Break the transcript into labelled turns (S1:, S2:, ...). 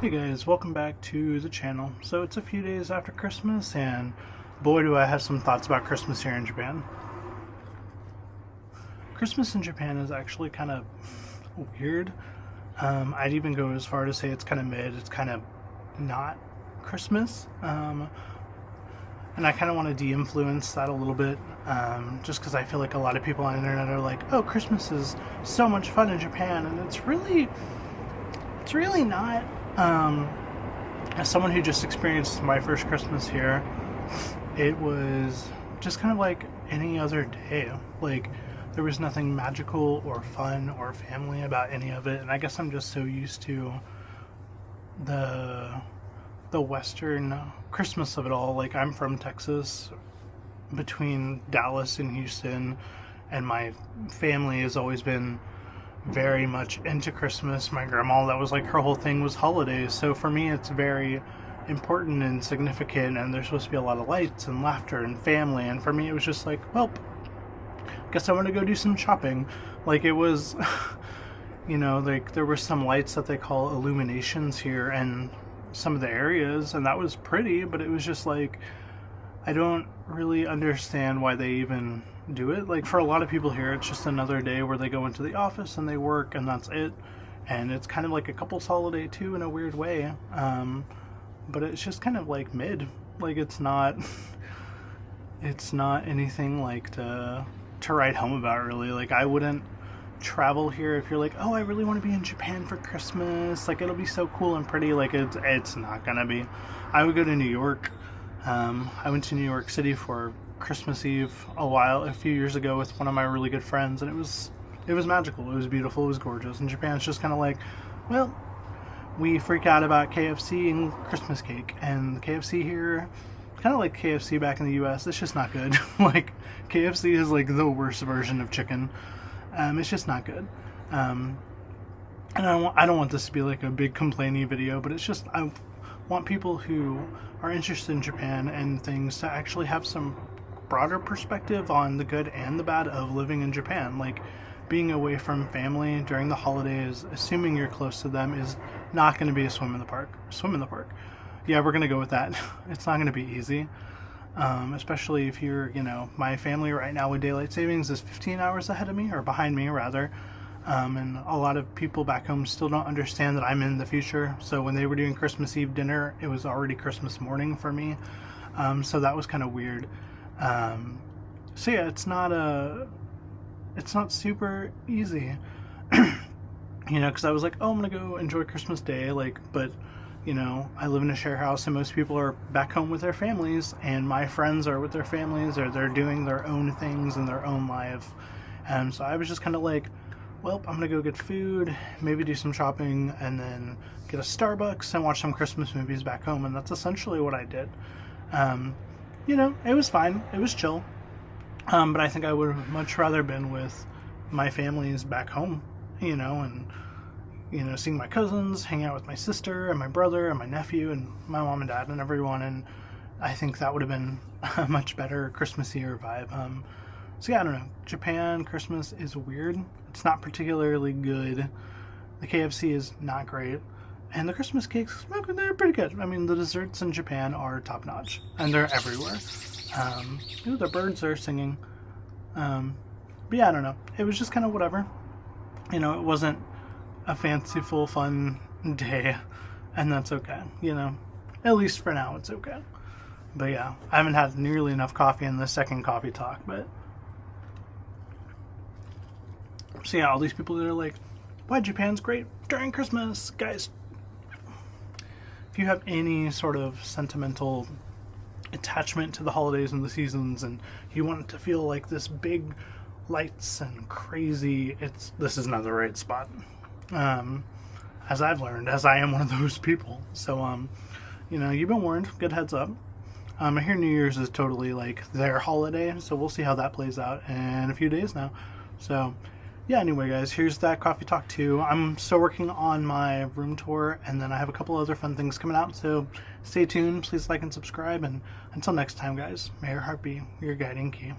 S1: Hey guys, welcome back to the channel. So it's a few days after Christmas, and boy do I have some thoughts about Christmas here in Japan. Christmas in Japan is actually kind of weird. I'd even go as far to say it's kind of mid, it's kind of not Christmas. And I kind of want to de-influence that a little bit, just because I feel like a lot of people on the internet are like, oh, Christmas is so much fun in Japan, and it's really not. As someone who just experienced my first Christmas here, it was just kind of like any other day. Like, there was nothing magical or fun or family about any of it, and I guess I'm just so used to the Western Christmas of it all. Like, I'm from Texas, between Dallas and Houston, and my family has always been very much into Christmas. My grandma, that was like her whole thing, was holidays. So for me, it's very important and significant, and there's supposed to be a lot of lights and laughter and family. And for me, it was just like, well, guess I want to go do some shopping. Like, it was, like there were some lights that they call illuminations here and some of the areas, and that was pretty, but it was just like, I don't really understand why they even do it. Like, for a lot of people here, it's just another day where they go into the office and they work, and that's it. And it's kind of like a couple's holiday too, in a weird way. But it's just kind of like mid. Like, it's not anything like to write home about, really. Like, I wouldn't travel here if you're like, oh, I really want to be in Japan for Christmas. Like, it'll be so cool and pretty. Like, it's not gonna be. I would go to New York. I went to New York City for Christmas Eve a few years ago with one of my really good friends, and it was magical. It was beautiful. It was gorgeous. And Japan's just kind of like, well, we freak out about KFC and Christmas cake, and the KFC here, kind of like KFC back in the US, it's just not good. Like, KFC is like the worst version of chicken. It's just not good. And I don't want this to be like a big complaining video, but it's just, I want people who are interested in Japan and things to actually have some broader perspective on the good and the bad of living in Japan. Like, being away from family during the holidays, assuming you're close to them, is not going to be a swim in the park. Yeah, we're going to go with that. It's not going to be easy. Especially if you're, my family right now with daylight savings is 15 hours ahead of me, or behind me rather. And a lot of people back home still don't understand that I'm in the future. So when they were doing Christmas Eve dinner, it was already Christmas morning for me. So that was kind of weird. So yeah, it's not super easy. Because I was like, oh, I'm gonna go enjoy Christmas Day, but I live in a share house, and most people are back home with their families, and my friends are with their families, or they're doing their own things in their own life. And so I was just kind of like, well, I'm gonna go get food, maybe do some shopping, and then get a Starbucks and watch some Christmas movies back home. And that's essentially what I did. It was fine. It was chill. But I think I would have much rather been with my families back home, and, seeing my cousins, hang out with my sister and my brother and my nephew and my mom and dad and everyone. And I think that would have been a much better Christmassier vibe. So yeah, I don't know. Japan Christmas is weird. It's not particularly good. The KFC is not great. And the Christmas cakes, they're pretty good. I mean, the desserts in Japan are top notch, and they're everywhere. The birds are singing. But yeah, I don't know. It was just kind of whatever. It wasn't a fanciful, fun day, and that's okay. At least for now, it's okay. But yeah, I haven't had nearly enough coffee in the second coffee talk, but. So yeah, all these people that are like, why Japan's great during Christmas, guys. If you have any sort of sentimental attachment to the holidays and the seasons, and you want it to feel like this big lights and crazy, this is not the right spot. As I've learned, as I am one of those people. So you've been warned. Good heads up. I hear New Year's is totally like their holiday, so we'll see how that plays out in a few days now. So yeah, anyway guys, here's that coffee talk 2. I'm still working on my room tour, and then I have a couple other fun things coming out, so stay tuned. Please like and subscribe, and until next time guys, may your heart be your guiding key.